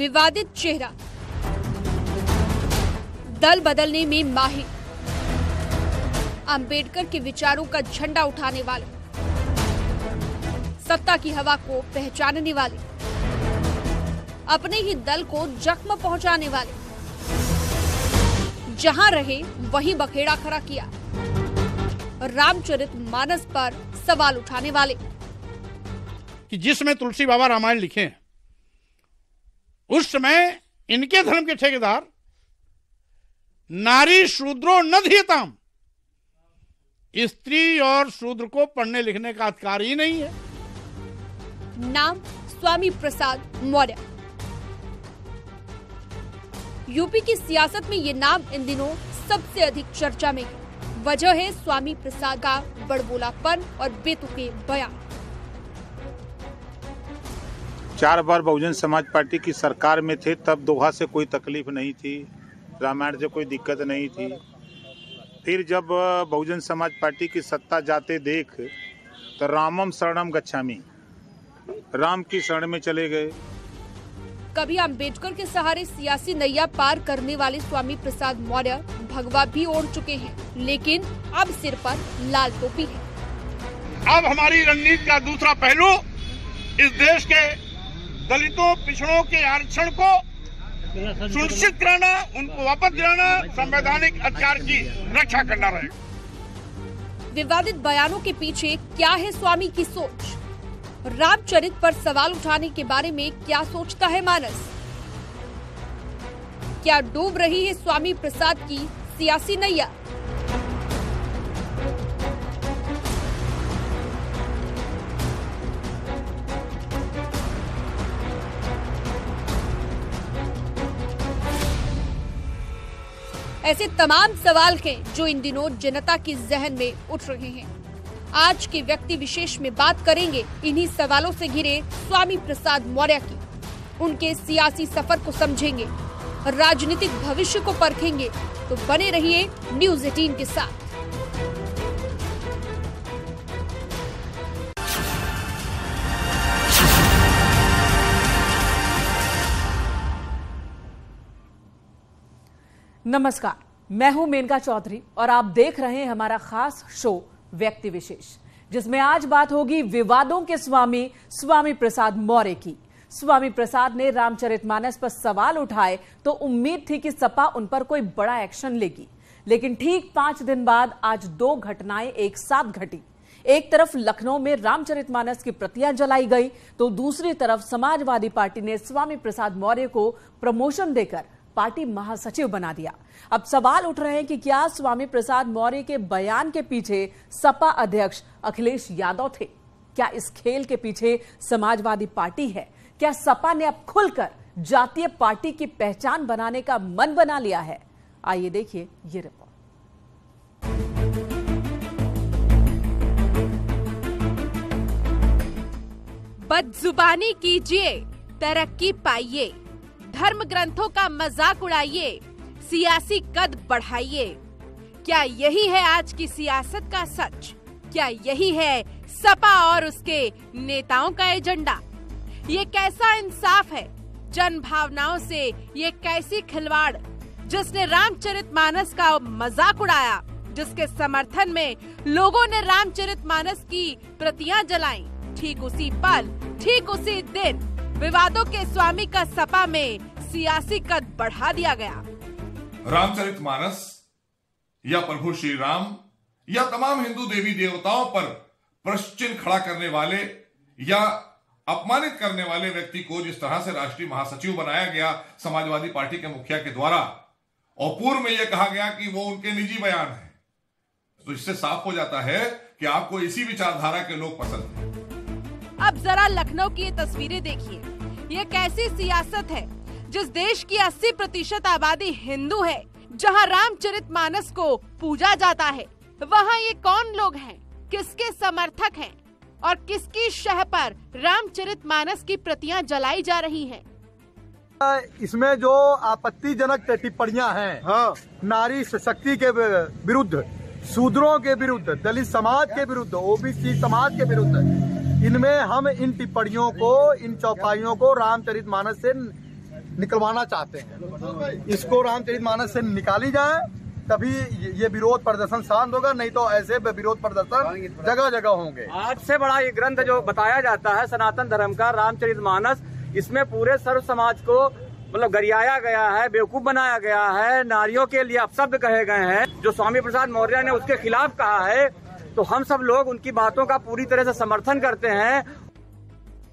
विवादित चेहरा, दल बदलने में माहिर, अंबेडकर के विचारों का झंडा उठाने वाले, सत्ता की हवा को पहचानने वाले, अपने ही दल को जख्म पहुंचाने वाले, जहां रहे वहीं बखेड़ा खड़ा किया, रामचरितमानस पर सवाल उठाने वाले कि जिसमें तुलसी बाबा रामायण लिखे हैं, उस समय इनके धर्म के ठेकेदार नारी शूद्रो न धीयताम, स्त्री और शूद्र को पढ़ने लिखने का अधिकार ही नहीं है। नाम स्वामी प्रसाद मौर्य। यूपी की सियासत में ये नाम इन दिनों सबसे अधिक चर्चा में है। वजह है स्वामी प्रसाद का बड़बोलापन और बेतुके बयान। 4 बार बहुजन समाज पार्टी की सरकार में थे, तब दोहा से कोई तकलीफ नहीं थी, रामायण से कोई दिक्कत नहीं थी। फिर जब बहुजन समाज पार्टी की सत्ता जाते देख तो रामम शरणम गच्छामि, राम की शरण में चले गए। कभी अंबेडकर के सहारे सियासी नैया पार करने वाले स्वामी प्रसाद मौर्य भगवा भी ओढ़ चुके हैं, लेकिन अब सिर पर लाल टोपी है। अब हमारी रणनीति का दूसरा पहलू इस देश के दलितों पिछड़ों के आरक्षण को सुनिश्चित कराना, उनको वापस दिलाना, संवैधानिक अधिकार की रक्षा करना रहेगा। विवादित बयानों के पीछे क्या है स्वामी की सोच? रामचरित पर सवाल उठाने के बारे में क्या सोचता है मानस? क्या डूब रही है स्वामी प्रसाद की सियासी नैया? ऐसे तमाम सवाल हैं जो इन दिनों जनता की जहन में उठ रहे हैं। आज के व्यक्ति विशेष में बात करेंगे इन्हीं सवालों से घिरे स्वामी प्रसाद मौर्य की। उनके सियासी सफर को समझेंगे, राजनीतिक भविष्य को परखेंगे। तो बने रहिए न्यूज़ 18 के साथ। नमस्कार, मैं हूं मेनका चौधरी और आप देख रहे हैं हमारा खास शो व्यक्ति विशेष, जिसमें आज बात होगी विवादों के स्वामी प्रसाद मौर्य की। स्वामी प्रसाद ने रामचरितमानस पर सवाल उठाए तो उम्मीद थी कि सपा उन पर कोई बड़ा एक्शन लेगी, लेकिन ठीक 5 दिन बाद आज 2 घटनाएं एक साथ घटी। एक तरफ लखनऊ में रामचरितमानस की प्रतियां जलाई गई तो दूसरी तरफ समाजवादी पार्टी ने स्वामी प्रसाद मौर्य को प्रमोशन देकर पार्टी महासचिव बना दिया। अब सवाल उठ रहे हैं कि क्या स्वामी प्रसाद मौर्य के बयान के पीछे सपा अध्यक्ष अखिलेश यादव थे? क्या इस खेल के पीछे समाजवादी पार्टी है? क्या सपा ने अब खुलकर जातीय पार्टी की पहचान बनाने का मन बना लिया है? आइए देखिए ये रिपोर्ट। बदजुबानी कीजिए, तरक्की पाइए, धर्म ग्रंथों का मजाक उड़ाइए, सियासी कद बढ़ाइए। क्या यही है आज की सियासत का सच? क्या यही है सपा और उसके नेताओं का एजेंडा? ये कैसा इंसाफ है? जन भावनाओं से ये कैसी खिलवाड़? जिसने रामचरितमानस का मजाक उड़ाया, जिसके समर्थन में लोगों ने रामचरितमानस की प्रतियां जलाई, ठीक उसी पल, ठीक उसी दिन विवादों के स्वामी का सपा में सियासी कद बढ़ा दिया गया। रामचरितमानस या प्रभु श्री राम या तमाम हिंदू देवी देवताओं पर प्रश्न चिन्ह खड़ा करने वाले या अपमानित करने वाले व्यक्ति को जिस तरह से राष्ट्रीय महासचिव बनाया गया समाजवादी पार्टी के मुखिया के द्वारा, और पूर्व में यह कहा गया कि वो उनके निजी बयान है, तो इससे साफ हो जाता है कि आपको इसी विचारधारा के लोग पसंद हैं। अब जरा लखनऊ की ये तस्वीरें देखिए। ये कैसी सियासत है? जिस देश की 80% आबादी हिंदू है, जहां रामचरितमानस को पूजा जाता है, वहां ये कौन लोग हैं, किसके समर्थक हैं और किसकी शह पर रामचरितमानस की प्रतियां जलाई जा रही हैं? इसमें जो आपत्तिजनक टिप्पणियां हैं, हाँ, नारी शक्ति के विरुद्ध, शूद्रों के विरुद्ध, दलित समाज के विरुद्ध, ओबीसी समाज के विरुद्ध, इनमें हम इन टिप्पणियों को, इन चौपाइयों को रामचरितमानस से निकलवाना चाहते हैं। इसको रामचरितमानस से निकाली जाए, तभी ये विरोध प्रदर्शन शांत होगा, नहीं तो ऐसे विरोध प्रदर्शन जगह जगह होंगे। आज से बड़ा ये ग्रंथ जो बताया जाता है सनातन धर्म का रामचरितमानस, इसमें पूरे सर्व समाज को मतलब गरियाया गया है, बेवकूफ बनाया गया है, नारियों के लिए अपशब्द कहे गए हैं। जो स्वामी प्रसाद मौर्य ने उसके खिलाफ कहा है, तो हम सब लोग उनकी बातों का पूरी तरह से समर्थन करते हैं।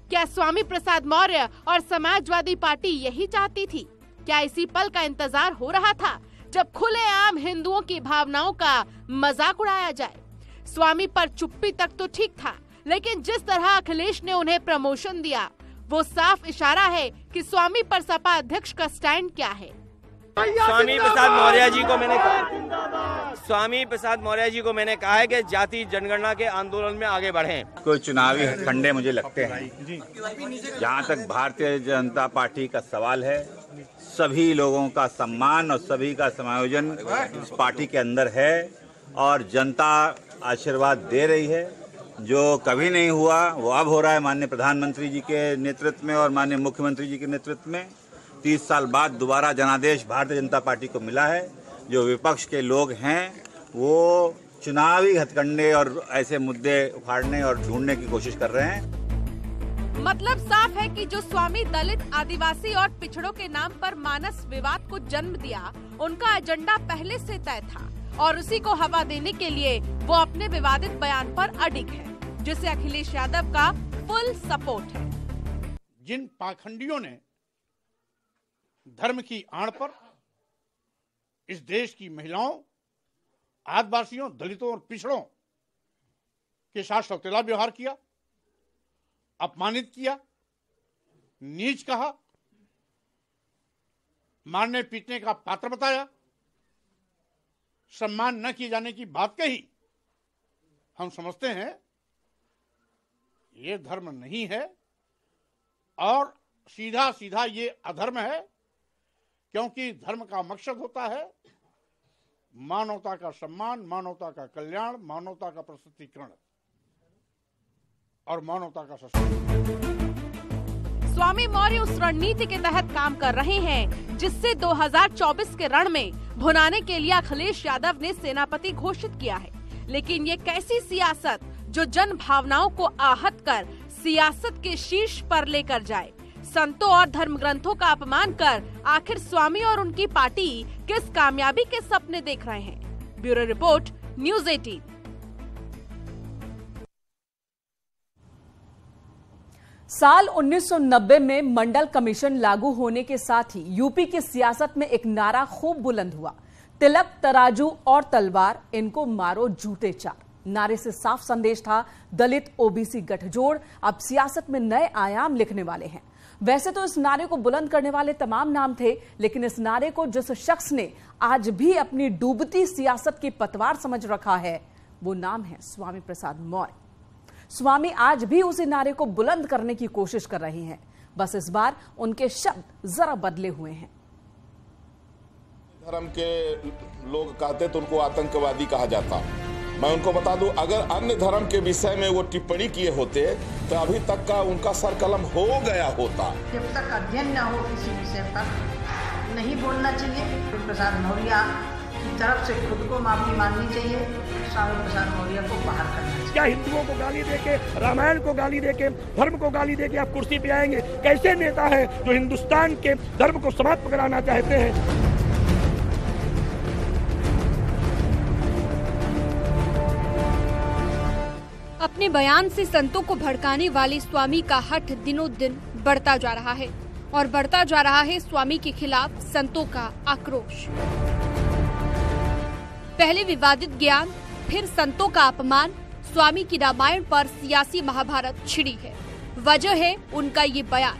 क्या स्वामी प्रसाद मौर्य और समाजवादी पार्टी यही चाहती थी? क्या इसी पल का इंतजार हो रहा था जब खुलेआम हिंदुओं की भावनाओं का मजाक उड़ाया जाए? स्वामी पर चुप्पी तक तो ठीक था, लेकिन जिस तरह अखिलेश ने उन्हें प्रमोशन दिया, वो साफ इशारा है कि स्वामी पर सपा अध्यक्ष का स्टैंड क्या है। स्वामी प्रसाद मौर्य जी को मैंने कहा है कि जाति जनगणना के आंदोलन में आगे बढ़ें। कोई चुनावी हथकंडे मुझे लगते हैं। जहाँ तक भारतीय जनता पार्टी का सवाल है, सभी लोगों का सम्मान और सभी का समायोजन इस पार्टी के अंदर है और जनता आशीर्वाद दे रही है। जो कभी नहीं हुआ वो अब हो रहा है माननीय प्रधानमंत्री जी के नेतृत्व में और माननीय मुख्यमंत्री जी के नेतृत्व में। 30 साल बाद दोबारा जनादेश भारतीय जनता पार्टी को मिला है। जो विपक्ष के लोग हैं वो चुनावी हथकंडे और ऐसे मुद्दे उखाड़ने और ढूंढने की कोशिश कर रहे हैं। मतलब साफ है कि जो स्वामी दलित, आदिवासी और पिछड़ों के नाम पर मानस विवाद को जन्म दिया, उनका एजेंडा पहले से तय था और उसी को हवा देने के लिए वो अपने विवादित बयान पर अडिग है, जिसे अखिलेश यादव का फुल सपोर्ट है। जिन पाखंडियों ने धर्म की आड़ पर इस देश की महिलाओं, आदिवासियों, दलितों और पिछड़ों के साथ सौतेला व्यवहार किया, अपमानित किया, नीच कहा, मारने पीटने का पात्र बताया, सम्मान न किए जाने की बात कही, हम समझते हैं ये धर्म नहीं है और सीधा सीधा ये अधर्म है, क्योंकि धर्म का मकसद होता है मानवता का सम्मान, मानवता का कल्याण, मानवता का प्रस्तुतिकरण और मानवता का सशक्तिकरण। स्वामी मौर्य उस रणनीति के तहत काम कर रहे हैं जिससे 2024 के रण में भुनाने के लिए अखिलेश यादव ने सेनापति घोषित किया है। लेकिन ये कैसी सियासत जो जन भावनाओं को आहत कर सियासत के शीर्ष पर लेकर जाए? संतों और धर्म ग्रंथों का अपमान कर आखिर स्वामी और उनकी पार्टी किस कामयाबी के सपने देख रहे हैं? Bureau report, news 18। साल 1990 में मंडल कमीशन लागू होने के साथ ही यूपी की सियासत में एक नारा खूब बुलंद हुआ, तिलक, तराजू और तलवार, इनको मारो जूते चार। नारे से साफ संदेश था, दलित ओबीसी गठजोड़ अब सियासत में नए आयाम लिखने वाले हैं। वैसे तो इस नारे को बुलंद करने वाले तमाम नाम थे, लेकिन इस नारे को जिस शख्स ने आज भी अपनी डूबती सियासत की पतवार समझ रखा है, वो नाम है स्वामी प्रसाद मौर्य। स्वामी आज भी उसी नारे को बुलंद करने की कोशिश कर रहे हैं, बस इस बार उनके शब्द जरा बदले हुए हैं। धर्म के लोग कहते तो उनको आतंकवादी कहा जाता। मैं उनको बता दूं, अगर अन्य धर्म के विषय में वो टिप्पणी किए होते तो अभी तक का उनका सर कलम हो गया होता। जब तक अध्ययन न हो किसी विषय पर नहीं बोलना चाहिए। प्रसाद मौर्य की तरफ से खुद को माफी मांगनी चाहिए, स्वामी प्रसाद मौर्य को बाहर करना चाहिए। क्या हिंदुओं को गाली देके, रामायण को गाली देके, धर्म को गाली देके आप कुर्सी पे आएंगे? कैसे नेता है जो हिंदुस्तान के धर्म को समाप्त कराना चाहते हैं? अपने बयान से संतों को भड़काने वाले स्वामी का हठ दिनों दिन बढ़ता जा रहा है और बढ़ता जा रहा है स्वामी के खिलाफ संतों का आक्रोश। पहले विवादित ज्ञान, फिर संतों का अपमान, स्वामी की रामायण पर सियासी महाभारत छिड़ी है। वजह है उनका ये बयान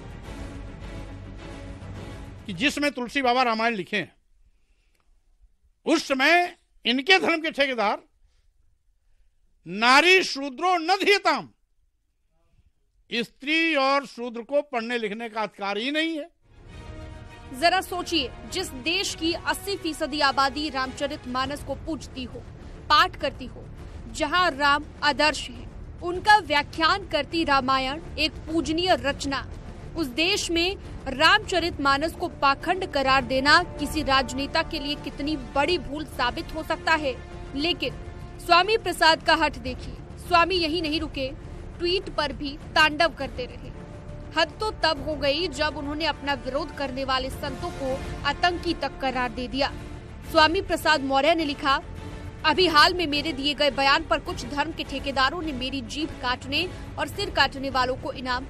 कि जिसमें तुलसी बाबा रामायण लिखे हैं, उस समय इनके धर्म के ठेकेदार नारी शूद्रो न धियताम, स्त्री और शूद्र को पढ़ने लिखने का अधिकार ही नहीं है। जरा सोचिए, जिस देश की 80% आबादी रामचरितमानस को पूजती हो, पाठ करती हो, जहां राम आदर्श है, उनका व्याख्यान करती रामायण एक पूजनीय रचना, उस देश में रामचरितमानस को पाखंड करार देना किसी राजनेता के लिए कितनी बड़ी भूल साबित हो सकता है। लेकिन स्वामी प्रसाद का हठ देखिए, स्वामी यही नहीं रुके, ट्वीट पर भी तांडव करते रहे। हद तो तब हो गई जब उन्होंने अपना विरोध करने वाले संतों को आतंकी तक करार दे दिया। स्वामी प्रसाद मौर्य ने लिखा, अभी हाल में मेरे दिए गए बयान पर कुछ धर्म के ठेकेदारों ने मेरी जीभ काटने और सिर काटने वालों को इनाम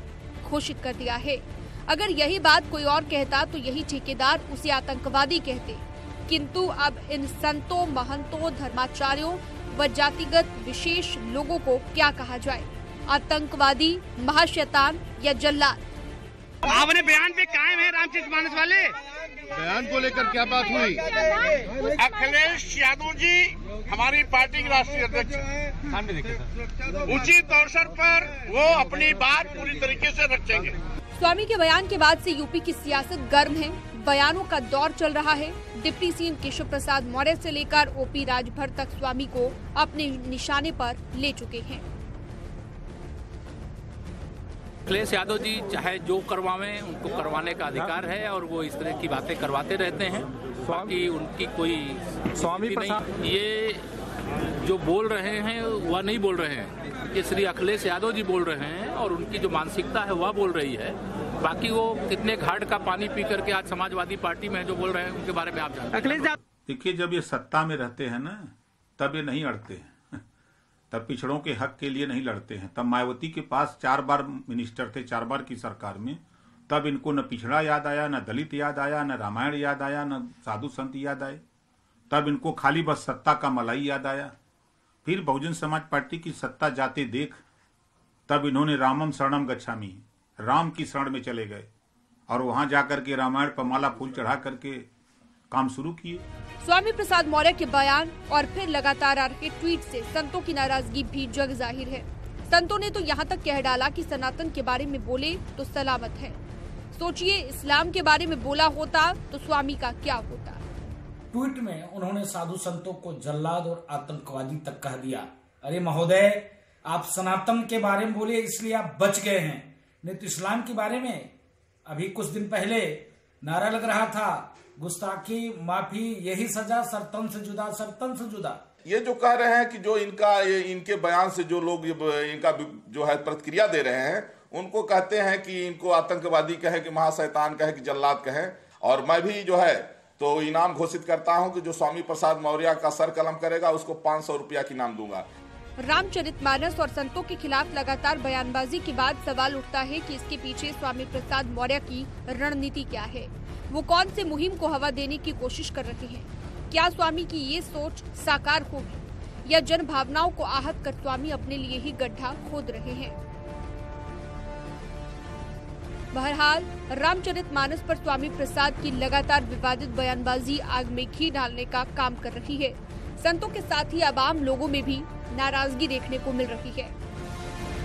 घोषित कर दिया है। अगर यही बात कोई और कहता तो यही ठेकेदार उसे आतंकवादी कहते, किंतु अब इन संतों, महंतों, धर्माचार्यों व जातिगत विशेष लोगों को क्या कहा जाए, आतंकवादी, महाशैतान या जल्लाद? आपने बयान पे कायम है रामचरितमानस वाले? बयान को लेकर क्या बात हुई? अखिलेश यादव जी हमारी पार्टी के राष्ट्रीय अध्यक्ष, उचित अवसर पर वो अपनी बात पूरी तरीके से रखेंगे। स्वामी के बयान के बाद से यूपी की सियासत गर्म है, बयानों का दौर चल रहा है। डिप्टी सीएम केशव प्रसाद मौर्य से लेकर ओपी राजभर तक स्वामी को अपने निशाने पर ले चुके हैं। अखिलेश यादव जी चाहे जो करवावें, उनको करवाने का अधिकार है और वो इस तरह की बातें करवाते रहते हैं। बाकी उनकी कोई स्वामी नहीं, ये जो बोल रहे हैं वह नहीं बोल रहे हैं, ये श्री अखिलेश यादव जी बोल रहे हैं और उनकी जो मानसिकता है वह बोल रही है। बाकी वो कितने घाट का पानी पी करके आज समाजवादी पार्टी में जो बोल रहे हैं उनके बारे में आप जानते हैं। देखिए, जब ये सत्ता में रहते हैं ना, तब ये नहीं अड़ते हैं, तब पिछड़ों के हक के लिए नहीं लड़ते हैं। तब मायावती के पास 4 बार मिनिस्टर थे, 4 बार की सरकार में, तब इनको न पिछड़ा याद आया, न दलित याद आया, न रामायण याद आया, न साधु संत याद आए। तब इनको खाली बस सत्ता का मलाई याद आया। फिर बहुजन समाज पार्टी की सत्ता जाते देख तब इन्होंने रामम शरणम गच्छामि, राम की शरण में चले गए और वहां जाकर के रामायण पर माला फूल चढ़ा करके काम शुरू किए। स्वामी प्रसाद मौर्य के बयान और फिर लगातार आ रहे ट्वीट से संतों की नाराजगी भी जग जाहिर है। संतों ने तो यहाँ तक कह डाला कि सनातन के बारे में बोले तो सलामत है। सोचिए, इस्लाम के बारे में बोला होता तो स्वामी का क्या होता। ट्वीट में उन्होंने साधु संतों को जल्लाद और आतंकवादी तक कह दिया। अरे महोदय, आप सनातन के बारे में बोले इसलिए आप बच गए हैं, नहीं तो इस्लाम के बारे में अभी कुछ दिन पहले नारा लग रहा था, गुस्ताखी, माफी, यही सजा, सरतन से जुदा, सरतन से जुदा। ये जो कह रहे हैं कि जो इनके बयान से जो लोग इनका जो है प्रतिक्रिया दे रहे हैं, उनको कहते हैं कि इनको आतंकवादी कहे, कि महाशैतान कहे, कि जल्लाद कहे। और मैं भी जो है तो इनाम घोषित करता हूं कि जो स्वामी प्रसाद मौर्य का सर कलम करेगा उसको 500 रुपया की इनाम दूंगा। रामचरितमानस और संतों के खिलाफ लगातार बयानबाजी के बाद सवाल उठता है कि इसके पीछे स्वामी प्रसाद मौर्य की रणनीति क्या है। वो कौन से मुहिम को हवा देने की कोशिश कर रहे हैं? क्या स्वामी की ये सोच साकार होगी या जन भावनाओं को आहत कर स्वामी अपने लिए ही गड्ढा खोद रहे हैं? बहरहाल रामचरितमानस पर स्वामी प्रसाद की लगातार विवादित बयानबाजी आग में घी डालने का काम कर रही है। संतों के साथ ही आवाम लोगों में भी नाराजगी देखने को मिल रही है।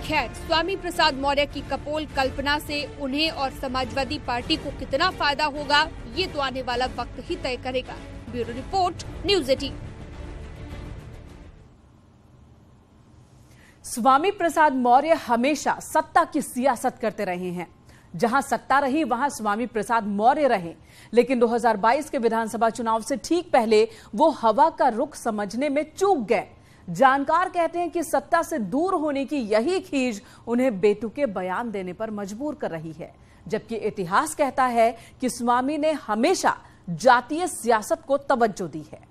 खैर, स्वामी प्रसाद मौर्य की कपोल कल्पना से उन्हें और समाजवादी पार्टी को कितना फायदा होगा, ये तो आने वाला वक्त ही तय करेगा। Bureau report, news 18। Swami Prasad Maurya हमेशा सत्ता की सियासत करते रहे हैं। जहां सत्ता रही वहां स्वामी प्रसाद मौर्य रहे, लेकिन 2022 के विधानसभा चुनाव से ठीक पहले वो हवा का रुख समझने में चूक गए। जानकार कहते हैं कि सत्ता से दूर होने की यही खीज उन्हें बेतुके बयान देने पर मजबूर कर रही है, जबकि इतिहास कहता है कि स्वामी ने हमेशा जातीय सियासत को तवज्जो दी है।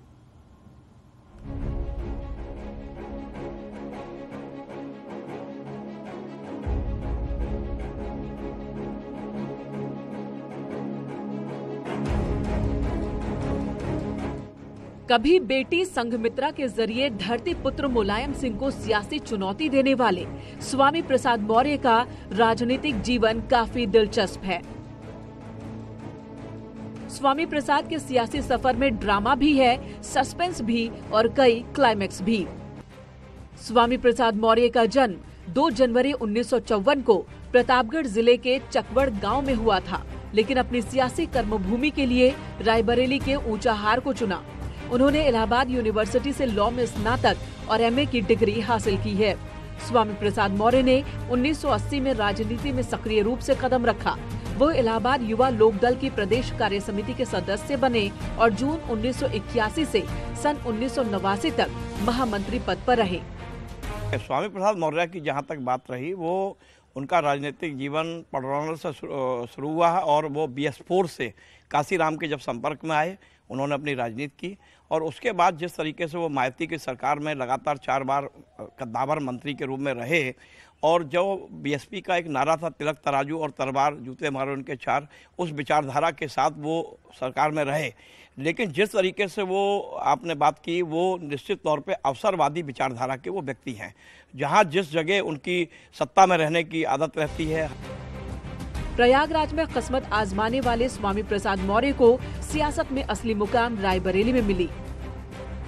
कभी बेटी संघमित्रा के जरिए धरती पुत्र मुलायम सिंह को सियासी चुनौती देने वाले स्वामी प्रसाद मौर्य का राजनीतिक जीवन काफी दिलचस्प है। स्वामी प्रसाद के सियासी सफर में ड्रामा भी है, सस्पेंस भी और कई क्लाइमैक्स भी। स्वामी प्रसाद मौर्य का जन्म 2 जनवरी 1954 को प्रतापगढ़ जिले के चकवड़ गांव में हुआ था, लेकिन अपनी सियासी कर्मभूमि के लिए रायबरेली के ऊंचाहार को चुना। उन्होंने इलाहाबाद यूनिवर्सिटी से लॉ में स्नातक और एमए की डिग्री हासिल की है। स्वामी प्रसाद मौर्य ने 1980 में राजनीति में सक्रिय रूप से कदम रखा। वो इलाहाबाद युवा लोक दल की प्रदेश कार्य समिति के सदस्य बने और जून 1981 से सन 1989 तक महामंत्री पद पर रहे। स्वामी प्रसाद मौर्य की जहाँ तक बात रही, वो उनका राजनीतिक जीवन पडरौना से शुरू हुआ है और वो BS4 से काशीराम के जब संपर्क में आए उन्होंने अपनी राजनीति की और उसके बाद जिस तरीके से वो मायावती की सरकार में लगातार 4 बार कद्दावर मंत्री के रूप में रहे और जो BSP का एक नारा था तिलक तराजू और तलवार जूते मारो उनके 4, उस विचारधारा के साथ वो सरकार में रहे। लेकिन जिस तरीके से वो आपने बात की, वो निश्चित तौर पे अवसरवादी विचारधारा के वो व्यक्ति हैं, जहां जिस जगह उनकी सत्ता में रहने की आदत रहती है। प्रयागराज में किस्मत आजमाने वाले स्वामी प्रसाद मौर्य को सियासत में असली मुकाम रायबरेली में मिली।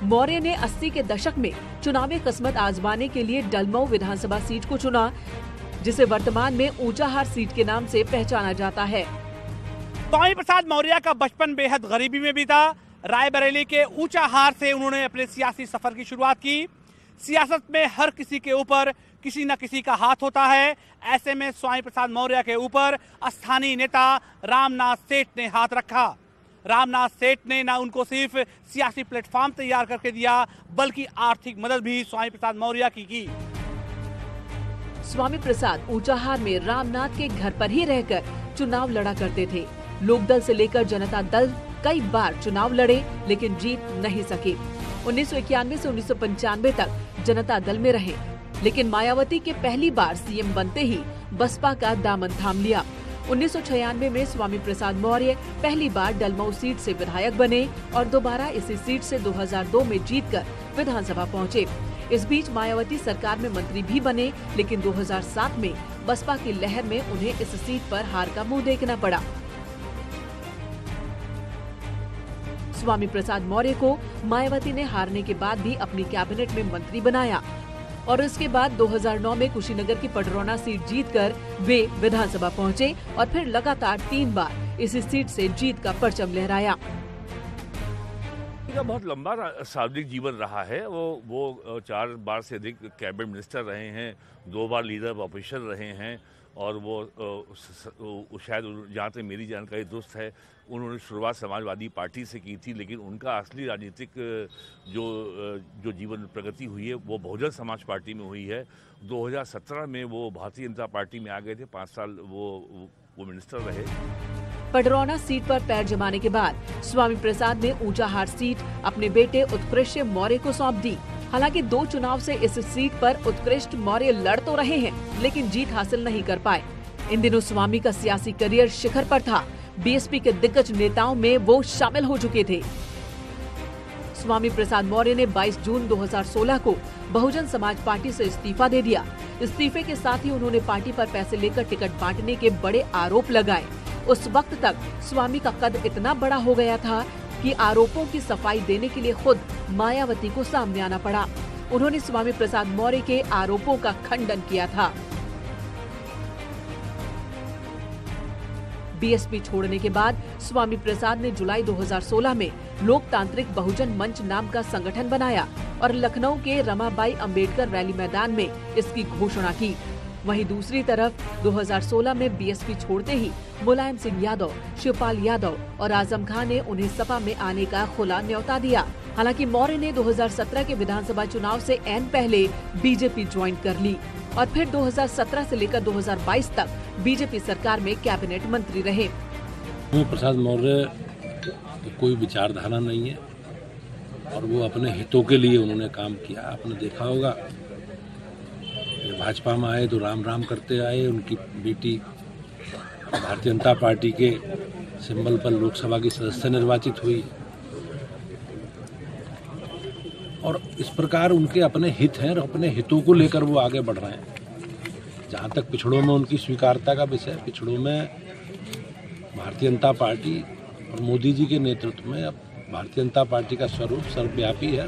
मौर्य ने 80 के दशक में चुनावी किस्मत आजमाने के लिए डलमऊ विधानसभा सीट को चुना, जिसे वर्तमान में ऊंचाहार सीट के नाम से पहचाना जाता है। स्वामी प्रसाद मौर्य का बचपन बेहद गरीबी में बीता। रायबरेली के ऊंचाहार से उन्होंने अपने सियासी सफर की शुरुआत की। सियासत में हर किसी के ऊपर किसी न किसी का हाथ होता है। ऐसे में स्वामी प्रसाद मौर्य के ऊपर स्थानीय नेता रामनाथ सेठ ने हाथ रखा। रामनाथ सेठ ने न उनको सिर्फ सियासी प्लेटफॉर्म तैयार करके दिया, बल्कि आर्थिक मदद भी स्वामी प्रसाद मौर्य की। स्वामी प्रसाद ऊंचाहार में रामनाथ के घर पर ही रहकर चुनाव लड़ा करते थे। लोकदल से लेकर जनता दल कई बार चुनाव लड़े, लेकिन जीत नहीं सके। 1991 से 1995 तक जनता दल में रहे, लेकिन मायावती के पहली बार CM बनते ही बसपा का दामन थाम लिया। 1996 में स्वामी प्रसाद मौर्य पहली बार डलमऊ सीट से विधायक बने और दोबारा इसी सीट से 2002 में जीतकर विधानसभा पहुंचे। इस बीच मायावती सरकार में मंत्री भी बने, लेकिन 2007 में बसपा की लहर में उन्हें इस सीट पर हार का मुंह देखना पड़ा। स्वामी प्रसाद मौर्य को मायावती ने हारने के बाद भी अपनी कैबिनेट में मंत्री बनाया और उसके बाद 2009 में कुशीनगर की पडरौना सीट जीतकर वे विधानसभा पहुंचे और फिर लगातार 3 बार इसी सीट से जीत का परचम लहराया। का बहुत लंबा सार्वजनिक जीवन रहा है। वो 4 बार से अधिक कैबिनेट मिनिस्टर रहे हैं, 2 बार लीडर ऑफ ऑपोजिशन रहे हैं और वो शायद जहाँ तक मेरी जानकारी दुरुस्त है, उन्होंने शुरुआत समाजवादी पार्टी से की थी, लेकिन उनका असली राजनीतिक जो जीवन प्रगति हुई है वो बहुजन समाज पार्टी में हुई है। 2017 में वो भारतीय जनता पार्टी में आ गए थे, 5 साल वो मिनिस्टर रहे। पडरौना सीट पर पैर जमाने के बाद स्वामी प्रसाद ने ऊंचाहार सीट अपने बेटे उत्कृष्ट मौर्य को सौंप दी। हालांकि 2 चुनाव से इस सीट पर उत्कृष्ट मौर्य लड़ तो रहे हैं, लेकिन जीत हासिल नहीं कर पाए। इन दिनों स्वामी का सियासी करियर शिखर पर था। BSP के दिग्गज नेताओं में वो शामिल हो चुके थे। स्वामी प्रसाद मौर्य ने 22 जून 2016 को बहुजन समाज पार्टी से इस्तीफा दे दिया। इस्तीफे के साथ ही उन्होंने पार्टी पर पैसे लेकर टिकट बांटने के बड़े आरोप लगाए। उस वक्त तक स्वामी का कद इतना बड़ा हो गया था कि आरोपों की सफाई देने के लिए खुद मायावती को सामने आना पड़ा। उन्होंने स्वामी प्रसाद मौर्य के आरोपों का खंडन किया था। BSP छोड़ने के बाद स्वामी प्रसाद ने जुलाई 2016 में लोकतांत्रिक बहुजन मंच नाम का संगठन बनाया और लखनऊ के रमाबाई अंबेडकर रैली मैदान में इसकी घोषणा की। वहीं दूसरी तरफ 2016 में BSP छोड़ते ही मुलायम सिंह यादव, शिवपाल यादव और आजम खान ने उन्हें सपा में आने का खुला न्योता दिया। हालांकि मौर्य ने 2017 के विधानसभा चुनाव से ऐन पहले BJP ज्वाइन कर ली और फिर 2017 से लेकर 2022 तक BJP सरकार में कैबिनेट मंत्री रहे। प्रसाद मौर्य कोई विचारधारा नहीं है और वो अपने हितों के लिए उन्होंने काम किया। आपने देखा होगा भाजपा में आए तो राम राम करते आए। उनकी बेटी भारतीय जनता पार्टी के सिंबल पर लोकसभा की सदस्य निर्वाचित हुई और इस प्रकार उनके अपने हित हैं और अपने हितों को लेकर वो आगे बढ़ रहे हैं। जहाँ तक पिछड़ों में उनकी स्वीकारता का विषय, पिछड़ों में भारतीय जनता पार्टी और मोदी जी के नेतृत्व में अब भारतीय जनता पार्टी का स्वरूप सर्वव्यापी है।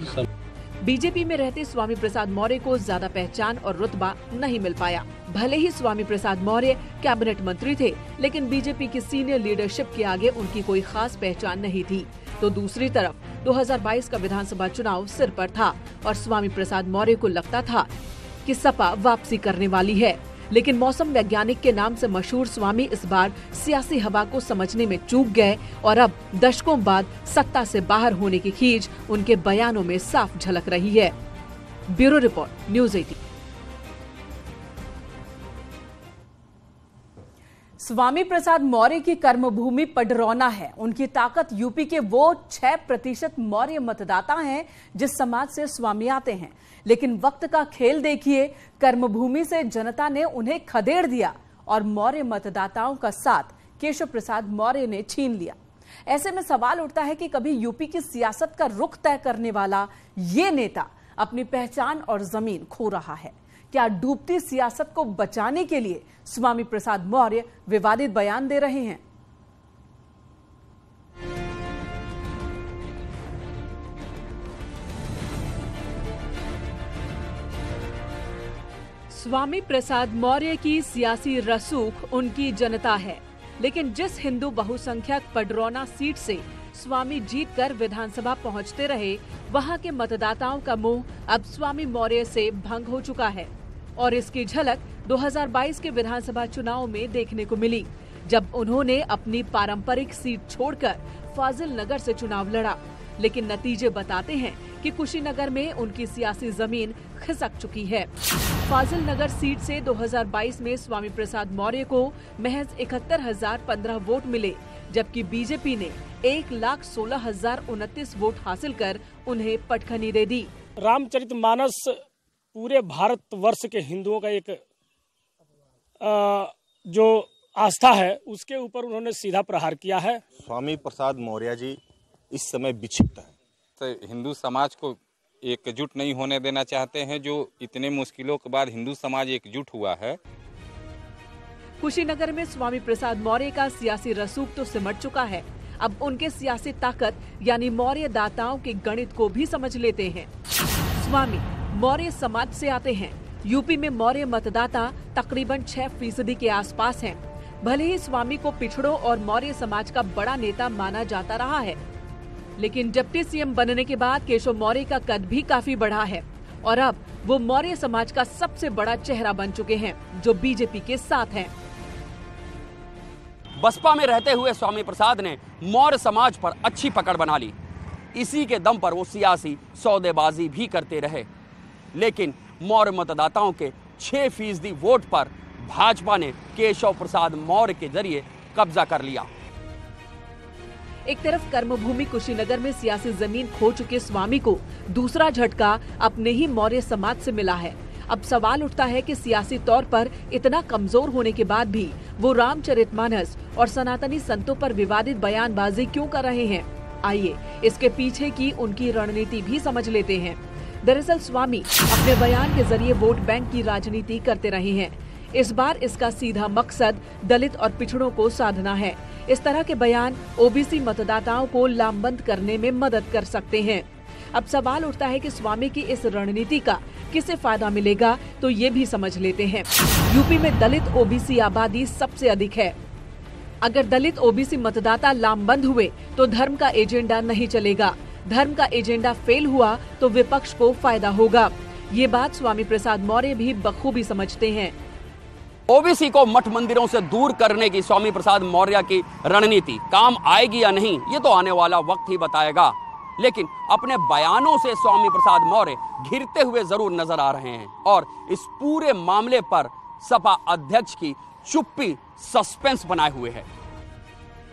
BJP में रहते स्वामी प्रसाद मौर्य को ज्यादा पहचान और रुतबा नहीं मिल पाया। भले ही स्वामी प्रसाद मौर्य कैबिनेट मंत्री थे, लेकिन BJP की सीनियर लीडरशिप के आगे उनकी कोई खास पहचान नहीं थी। तो दूसरी तरफ 2022 का विधानसभा चुनाव सिर पर था और स्वामी प्रसाद मौर्य को लगता था कि सपा वापसी करने वाली है। लेकिन मौसम वैज्ञानिक के नाम से मशहूर स्वामी इस बार सियासी हवा को समझने में चूक गए और अब दशकों बाद सत्ता से बाहर होने की खींच उनके बयानों में साफ झलक रही है। Bureau report, news 18। Swami Prasad Maurya की कर्मभूमि पडरौना है। उनकी ताकत यूपी के वो 6% मौर्य मतदाता हैं जिस समाज से स्वामी आते हैं। लेकिन वक्त का खेल देखिए, कर्मभूमि से जनता ने उन्हें खदेड़ दिया और मौर्य मतदाताओं का साथ केशव प्रसाद मौर्य ने छीन लिया। ऐसे में सवाल उठता है कि कभी यूपी की सियासत का रुख तय करने वाला ये नेता अपनी पहचान और जमीन खो रहा है। क्या डूबती सियासत को बचाने के लिए स्वामी प्रसाद मौर्य विवादित बयान दे रहे हैं? स्वामी प्रसाद मौर्य की सियासी रसूख उनकी जनता है, लेकिन जिस हिंदू बहुसंख्यक पडरौना सीट से स्वामी जीतकर विधानसभा पहुंचते रहे, वहां के मतदाताओं का मोह अब स्वामी मौर्य से भंग हो चुका है और इसकी झलक 2022 के विधानसभा चुनाव में देखने को मिली, जब उन्होंने अपनी पारंपरिक सीट छोड़कर फाजिल नगर से चुनाव लड़ा। लेकिन नतीजे बताते हैं कि कुशीनगर में उनकी सियासी जमीन खिसक चुकी है। फाजिल नगर सीट से 2022 में स्वामी प्रसाद मौर्य को महज 71,015 वोट मिले, जबकि बीजेपी ने 1,16,029 वोट हासिल कर उन्हें पटखनी दे दी। रामचरितमानस पूरे भारतवर्ष के हिंदुओं का एक जो आस्था है, उसके ऊपर उन्होंने सीधा प्रहार किया है। स्वामी प्रसाद मौर्य जी इस समय विक्षिप्त है, तो हिंदू समाज को एकजुट नहीं होने देना चाहते हैं। जो इतने मुश्किलों के बाद हिंदू समाज एकजुट हुआ है। कुशीनगर में स्वामी प्रसाद मौर्य का सियासी रसूख तो सिमट चुका है। अब उनके सियासी ताकत यानी मौर्य दाताओं के गणित को भी समझ लेते हैं। स्वामी मौर्य समाज से आते हैं। यूपी में मौर्य मतदाता तकरीबन 6% के आसपास हैं। भले ही स्वामी को पिछड़ों और मौर्य समाज का बड़ा नेता माना जाता रहा है, लेकिन डिप्टी सीएम बनने के बाद केशव मौर्य का कद भी काफी बढ़ा है और अब वो मौर्य समाज का सबसे बड़ा चेहरा बन चुके हैं, जो बीजेपी के साथ हैं। बसपा में रहते हुए स्वामी प्रसाद ने मौर्य समाज पर अच्छी पकड़ बना ली। इसी के दम पर वो सियासी सौदेबाजी भी करते रहे, लेकिन मौर्य मतदाताओं के 6% वोट पर भाजपा ने केशव प्रसाद मौर्य के जरिए कब्जा कर लिया। एक तरफ कर्मभूमि कुशीनगर में सियासी जमीन खो चुके स्वामी को दूसरा झटका अपने ही मौर्य समाज से मिला है। अब सवाल उठता है कि सियासी तौर पर इतना कमजोर होने के बाद भी वो रामचरितमानस और सनातनी संतों पर विवादित बयानबाजी क्यों कर रहे हैं? आइए इसके पीछे की उनकी रणनीति भी समझ लेते हैं। दरअसल स्वामी अपने बयान के जरिए वोट बैंक की राजनीति करते रहे हैं। इस बार इसका सीधा मकसद दलित और पिछड़ों को साधना है। इस तरह के बयान ओबीसी मतदाताओं को लामबंद करने में मदद कर सकते हैं। अब सवाल उठता है कि स्वामी की इस रणनीति का किसे फायदा मिलेगा, तो ये भी समझ लेते हैं। यूपी में दलित ओबीसी आबादी सबसे अधिक है। अगर दलित ओबीसी मतदाता लामबंद हुए तो धर्म का एजेंडा नहीं चलेगा। धर्म का एजेंडा फेल हुआ तो विपक्ष को फायदा होगा। ये बात स्वामी प्रसाद मौर्य भी बखूबी समझते हैं। ओबीसी को मठ मंदिरों से दूर करने की स्वामी प्रसाद मौर्य की रणनीति काम आएगी या नहीं, ये तो आने वाला वक्त ही बताएगा। लेकिन अपने बयानों से स्वामी प्रसाद मौर्य घिरते हुए जरूर नजर आ रहे हैं और इस पूरे मामले पर सपा अध्यक्ष की चुप्पी सस्पेंस बनाए हुए है।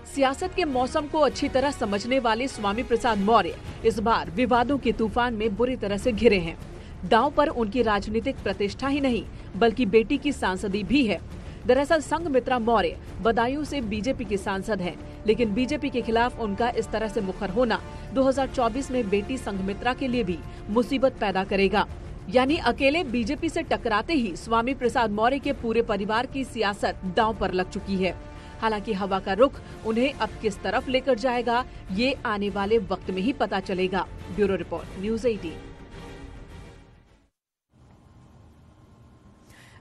सियासत के मौसम को अच्छी तरह समझने वाले स्वामी प्रसाद मौर्य इस बार विवादों के तूफान में बुरी तरह से घिरे हैं। दांव पर उनकी राजनीतिक प्रतिष्ठा ही नहीं, बल्कि बेटी की सांसदी भी है। दरअसल संघमित्रा मौर्य बदायूं से बीजेपी की सांसद हैं, लेकिन बीजेपी के खिलाफ उनका इस तरह से मुखर होना 2024 में बेटी संघमित्रा के लिए भी मुसीबत पैदा करेगा। यानी अकेले बीजेपी से टकराते ही स्वामी प्रसाद मौर्य के पूरे परिवार की सियासत दांव पर लग चुकी है। हालांकि हवा का रुख उन्हें अब किस तरफ लेकर जाएगा, ये आने वाले वक्त में ही पता चलेगा। Bureau report, news 18।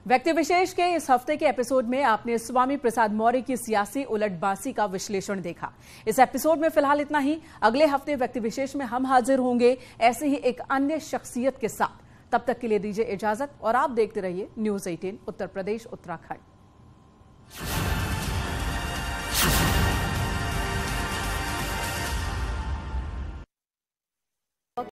व्यक्ति विशेष के इस हफ्ते के एपिसोड में आपने स्वामी प्रसाद मौर्य की सियासी उलटबाजी का विश्लेषण देखा। इस एपिसोड में फिलहाल इतना ही। अगले हफ्ते व्यक्ति विशेष में हम हाजिर होंगे ऐसे ही एक अन्य शख्सियत के साथ। तब तक के लिए दीजिए इजाजत और आप देखते रहिए न्यूज़ 18 उत्तर प्रदेश उत्तराखंड।